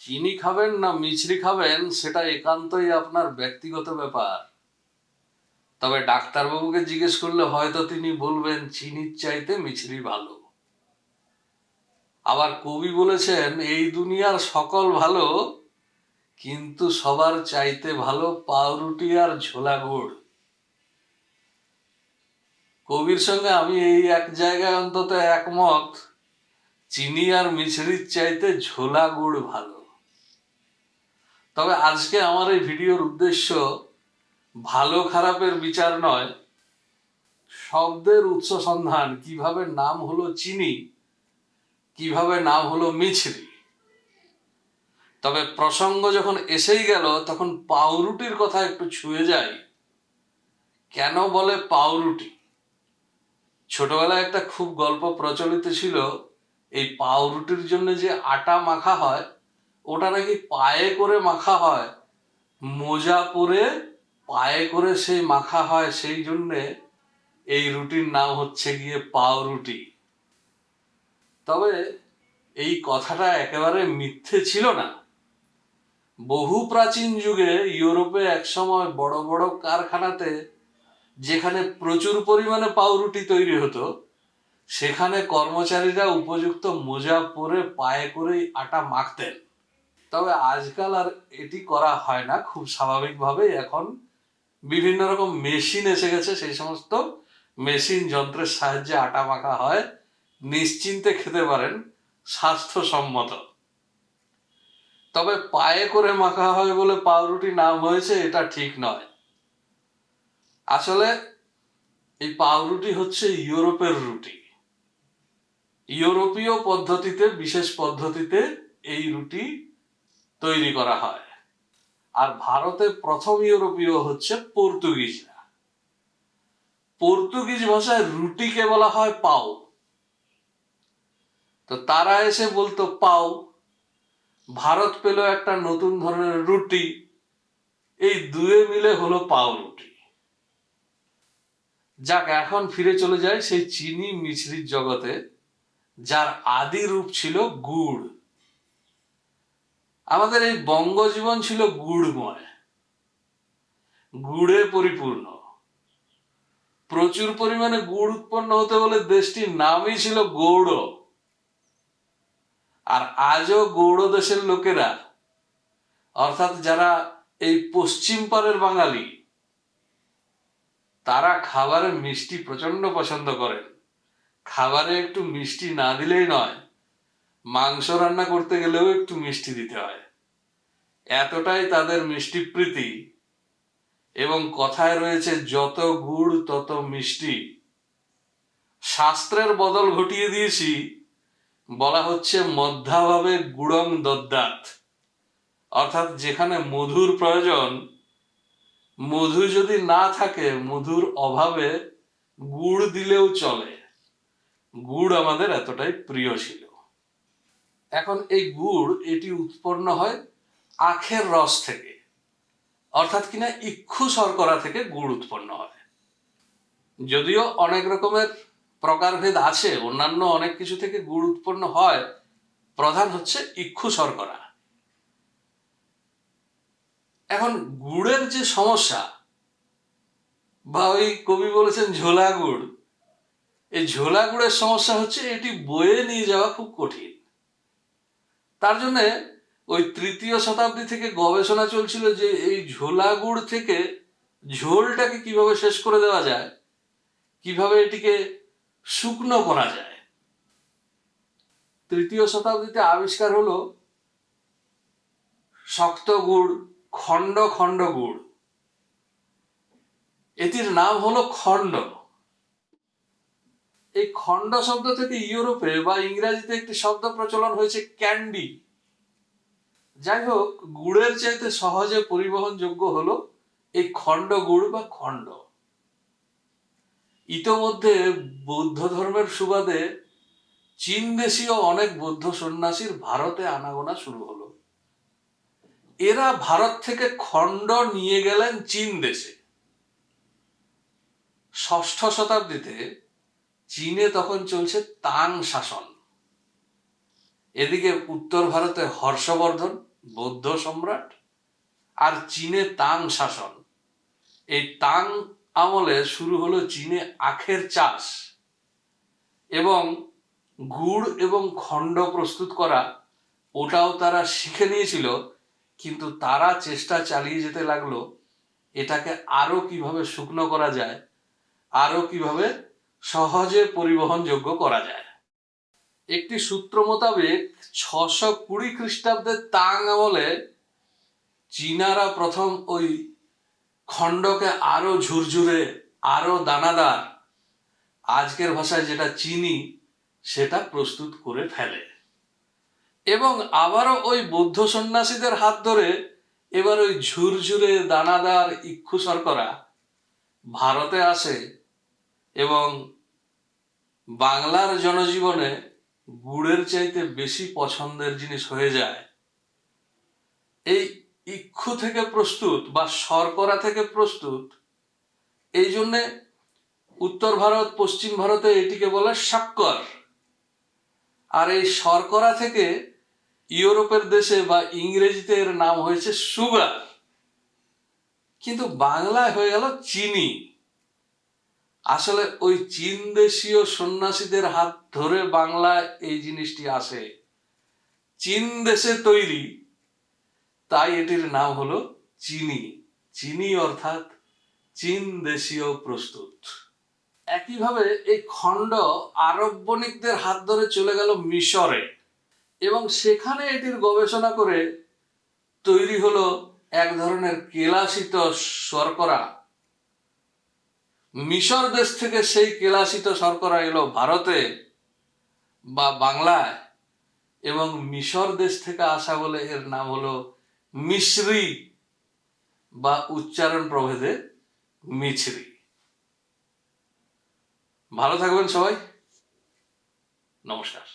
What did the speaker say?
চিনি খাবেন না মিছরি খাবেন সেটা একান্তই আপনার ব্যক্তিগত ব্যাপার। তবে ডাক্তারবাবুকে জিজ্ঞেস করলে হয়তো তিনি বলবেন চিনির চাইতে মিছরি ভালো। আবার কবি বলেছেন এই দুনিয়ার সকল ভালো, কিন্তু সবার চাইতে ভালো পাউরুটি আর ঝোলা গুড়। কবির সঙ্গে আমি এই এক জায়গায় অন্তত একমত, চিনি আর মিছরির চাইতে ঝোলা গুড় ভালো। তবে আজকে আমার এই ভিডিওর উদ্দেশ্য ভালো খারাপের বিচার নয়, শব্দের উৎস সন্ধান, কিভাবে নাম হলো চিনি, কিভাবে নাম হলো মিছরি। তবে প্রসঙ্গ যখন এসেই গেল তখন পাউরুটির কথা একটু ছুঁয়ে যাই। কেন বলে পাউরুটি? ছোটবেলায় একটা খুব গল্প প্রচলিত ছিল, এই পাউরুটির জন্য যে আটা মাখা হয় ওটা নাকি পায়ে করে মাখা হয়, মোজা পরে পায়ে করে সেই মাখা হয়, সেই জন্যে এই রুটির নাম হচ্ছে গিয়ে পাউরুটি। তবে এই কথাটা একেবারে মিথ্যে ছিল না। বহু প্রাচীন যুগে ইউরোপে একসময় বড় বড় কারখানাতে যেখানে প্রচুর পরিমাণে পাউরুটি তৈরি হতো, সেখানে কর্মচারীরা উপযুক্ত মোজা পরে পায়ে করেই আটা মাখতেন। তবে আজকাল আর এটি করা হয় না, খুব স্বাভাবিকভাবে এখন বিভিন্ন রকম মেশিন এসে গেছে, সেই সমস্ত মেশিন যন্ত্রের সাহায্যে আটা মাখা হয়, নিশ্চিন্তে খেতে পারেন, স্বাস্থ্যসম্মত। তবে পায়ে করে মাখা হয় বলে পাউরুটি নাম হয়েছে এটা ঠিক নয়। আসলে এই পাউরুটি হচ্ছে ইউরোপের রুটি। ইউরোপীয় পদ্ধতিতে, বিশেষ পদ্ধতিতে এই রুটি তৈরি করা হয়। আর ভারতে প্রথম ইউরোপীয় হচ্ছে পর্তুগিজরা। পর্তুগিজ ভাষায় রুটিকে বলা হয় পাও। তো তারা এসে বলতো পাও, ভারত পেল একটা নতুন ধরনের রুটি, এই দুয়ে মিলে হলো পাউরুটি। যাক, এখন ফিরে চলে যায় সেই চিনি মিছরির জগতে, যার আদি রূপ ছিল গুড়। আমাদের এই বঙ্গজীবন ছিল গুড়ময়, গুড়ে পরিপূর্ণ। প্রচুর পরিমাণে গুড় উৎপন্ন হতে বলে দেশটির নামই ছিল গৌড়। আর আজও গৌড় দেশের লোকেরা, অর্থাৎ যারা এই পশ্চিম পাড়ের বাঙালি, তারা খাবারে মিষ্টি প্রচন্ড পছন্দ করেন। খাবারে একটু মিষ্টি না দিলেই নয়, মাংস রান্না করতে গেলেও একটু মিষ্টি দিতে হয়, এতটাই তাদের মিষ্টি প্রীতি। এবং কথায় রয়েছে যত গুড় তত মিষ্টি। শাস্ত্রের বদল ঘটিয়ে দিয়েছি, বলা হচ্ছে মধ্যাভাবে গুড়ং দদ্যাৎ, অর্থাৎ যেখানে মধুর প্রয়োজন, মধু যদি না থাকে, মধুর অভাবে গুড় দিলেও চলে। গুড় আমাদের এতটাই প্রিয় ছিল। এখন এই গুড় এটি উৎপন্ন হয় আখের রস থেকে, অর্থাৎ কিনা ইক্ষু শর্করা থেকে গুড় উৎপন্ন হয়। যদিও অনেক রকমের প্রকারভেদ আছে, অন্যান্য অনেক কিছু থেকে গুড় উৎপন্ন হয়, প্রধান হচ্ছে ইক্ষু শর্করা। এখন গুড়ের যে সমস্যা, বা ওই কবি বলেছেন ঝোলা গুড়, এই ঝোলা গুড়ের সমস্যা হচ্ছে এটি বয়ে নিয়ে যাওয়া খুব কঠিন। তার জন্যে ওই তৃতীয় শতাব্দী থেকে গবেষণা চলছিল যে এই ঝোলা গুড় থেকে ঝোলটাকে কিভাবে শেষ করে দেওয়া যায়, কিভাবে এটিকে শুকনো করা যায়। তৃতীয় শতাব্দীতে আবিষ্কার হলো শক্ত গুড়, খণ্ড খণ্ড গুড়। এটির নাম হলো খণ্ড। এই খণ্ড শব্দ থেকে ইউরোপে বা ইংরেজিতে একটি শব্দ প্রচলন হয়েছে ক্যান্ডি। যাই হোক, গুড়ের চাইতে সহজে পরিবহনযোগ্য হলো এই খণ্ড গুড় বা খণ্ড। ইতোমধ্যে বৌদ্ধ ধর্মের সুবাদে চীন দেশীয় অনেক বৌদ্ধ সন্ন্যাসীর ভারতে আনাগোনা শুরু হলো। এরা ভারত থেকে খণ্ড নিয়ে গেলেন চীন দেশে। ষষ্ঠ শতাব্দীতে চীনে তখন চলছে তাং শাসন। এদিকে উত্তর ভারতে হর্ষবর্ধন, বৌদ্ধ সম্রাট, আর চীনে তাং শাসন। এই তাং আমলে শুরু হলো চীনে আখের চাষ এবং গুড় এবং খণ্ড প্রস্তুত করা, ওটাও তারা শিখে নিয়েছিল। কিন্তু তারা চেষ্টা চালিয়ে যেতে লাগলো এটাকে আরো কিভাবে শুকনো করা যায়, আরো কিভাবে সহজে পরিবহনযোগ্য করা যায়। একটি সূত্র মোতাবেক 620 খ্রিস্টাব্দে তাং আমলে চীনারা প্রথম ওই খণ্ডকে আরো ঝুরঝুরে, আরো দানাদার, আজকের ভাষায় যেটা চিনি, সেটা প্রস্তুত করে ফেলে। এবং আবারও ওই বৌদ্ধ সন্ন্যাসীদের হাত ধরে এবার ওই ঝুরঝুরে দানাদার ইক্ষু শর্করা ভারতে আসে এবং বাংলার জনজীবনে গুড়ের চাইতে বেশি পছন্দের জিনিস হয়ে যায়। এই ইক্ষু থেকে প্রস্তুত বা শর্করা থেকে প্রস্তুত, এই জন্যে উত্তর ভারত, পশ্চিম ভারতে এটিকে বলে শক্কর। আর এই শর্করা থেকে ইউরোপের দেশে বা ইংরেজিতে এর নাম হয়েছে সুগার, কিন্তু বাংলায় হয়ে গেল চিনি। আসলে ওই চীন দেশীয় সন্ন্যাসীদের হাত ধরে বাংলায় এই জিনিসটি আসে, চীন দেশে তৈরি, তাই এটির নাম হলো চিনি। চিনি অর্থাৎ চীন দেশীয় প্রস্তুত। একইভাবে এই খণ্ড আরব বণিকদের হাত ধরে চলে গেল মিশরে এবং সেখানে এটির গবেষণা করে তৈরি হলো এক ধরনের কেলাসিত শর্করা। মিশর দেশ থেকে সেই কেলাসিত শর্করা এলো ভারতে বা বাংলায়, এবং মিশর দেশ থেকে আসা বলে এর নাম হলো মিশ্রি বা উচ্চারণ প্রভেদে মিছরি। ভালো থাকবেন সবাই, নমস্কার।